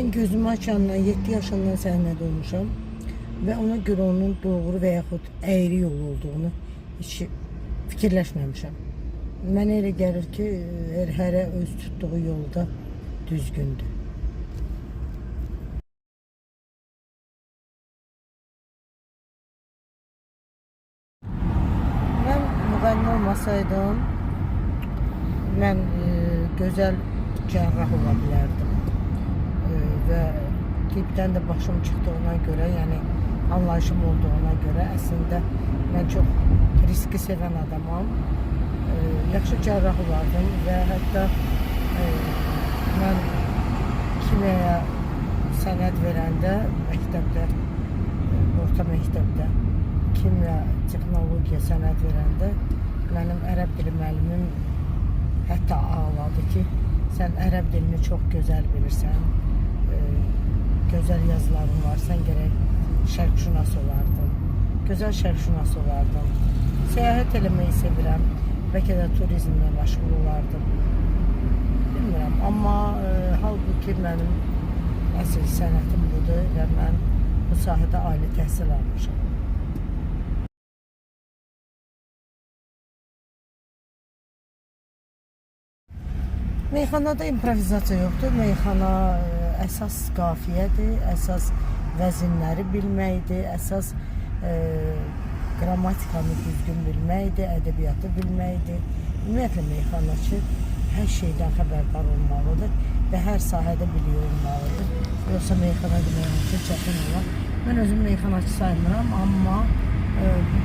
Ben gözümü açandan 7 yaşından səhnədə olmuşam və ona görə onun doğru və yaxud əyri yol olduğunu heç fikirləşməmişəm. Mənə elə gəlir ki, hərə öz tutduğu yolda düzgündür. Mən müğənni olmasaydım, mən gözəl cərrah ola bilərdim. Və tipdən də başım çıxdığına görə, yəni anlayışım olduğuna görə əslində mən çox riski sevən adamam. Yaxşı cərrah olardım və hətta mən kimyaya sənəd verəndə məktəbdə, orta məktəbdə kimya, texnologiya sənəd verəndə mənim ərəb dili müəllimim hətta ağladı ki, sən ərəb dilini çox gözəl bilirsən, gözəl yazıların var, sən gərək şərqşünas olardın, gözəl şərqşünas olardın, səyahət eləməyi sevirəm, bəlkə də turizmlə məşğul olardım, bilmirəm, amma halbuki mənim əsl sənətim budur və mən bu sahədə ali təhsil almışam. Meyxanada improvizasiya yoxdur. Meyxana əsas qafiyədir, əsas vəzinləri bilməkdir, əsas qrammatikanı düzgün bilməkdir, ədəbiyyatı bilməkdir. Ümumiyyətlə, meyxanaçı hər şeydən xəbərdar olmalıdır və hər sahədə biliyor olmalıdır. Yoxsa meyxana demək çətin olar. Mən özüm meyxanaçı saymıram, amma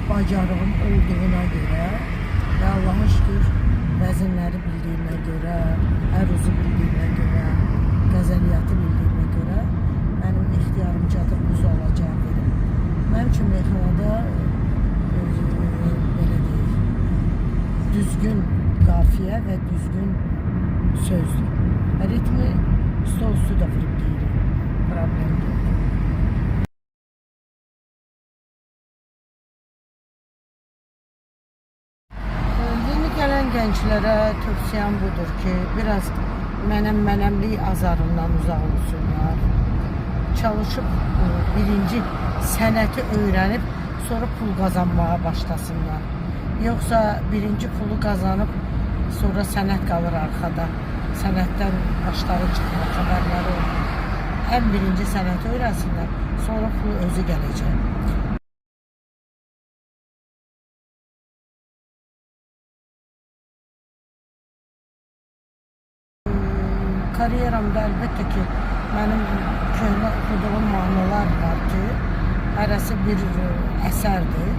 bacarığım olduğuna görə və Allah'a şükür vəzinləri bildiyimə görə, əruzu bildiyimə görə, qəzəliyyatı bildiyimə görə mənim ixtiyarımcadır bu suala cavab verim. Mənim üçün meyxanada belə deyil, düzgün qafiyə və düzgün sözdür. Ritmi stol üstü də vurub deyirik, problem deyil. Gələn gənclərə tövsiyəm budur ki, biraz mənəmlik azarından uzaq olsunlar. Çalışıb birinci sənəti öyrənib, sonra pul qazanmağa başlasınlar. Yoxsa birinci pulu qazanıb, sonra sənət qalır arxada. Sənətdən başları çıxmır, xəbərləri olur. Ən birinci sənəti öyrənsinlər, sonra pul özü gələcək. Kariyeramda əlbəttə ki, mənim köhnə oxuduğum mahnılar var ki, hərəsi bir əsərdir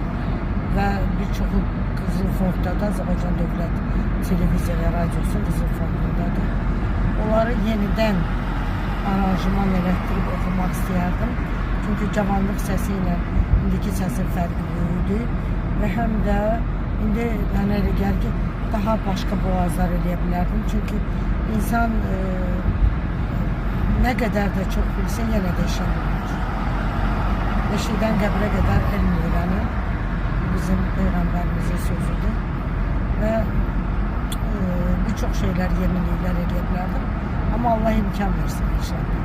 və bir çoxu Qızıl Fonddadır, Azərbaycan Dövlət Televiziya və Radiosu Qızıl Fonddadır. Onları yenidən aranjman elətdirib oxumaq istəyərdim. Çünki cavanlıq səsi ilə indiki səsin fərqi böyüdür və həm də indi mənə elə gəlir ki, daha başqa boğazlar eləyə bilərdim. Çünki insan nə qədər də çox bilsin, yenə də işə bilir. Eşikdən qəbrə qədər elm öyrənir. Bizim Peyğəmbərimizin sözüdür. Və bir çox şeylər, yeniliklər eləyə bilərdim. Amma Allah imkan versin inşallah.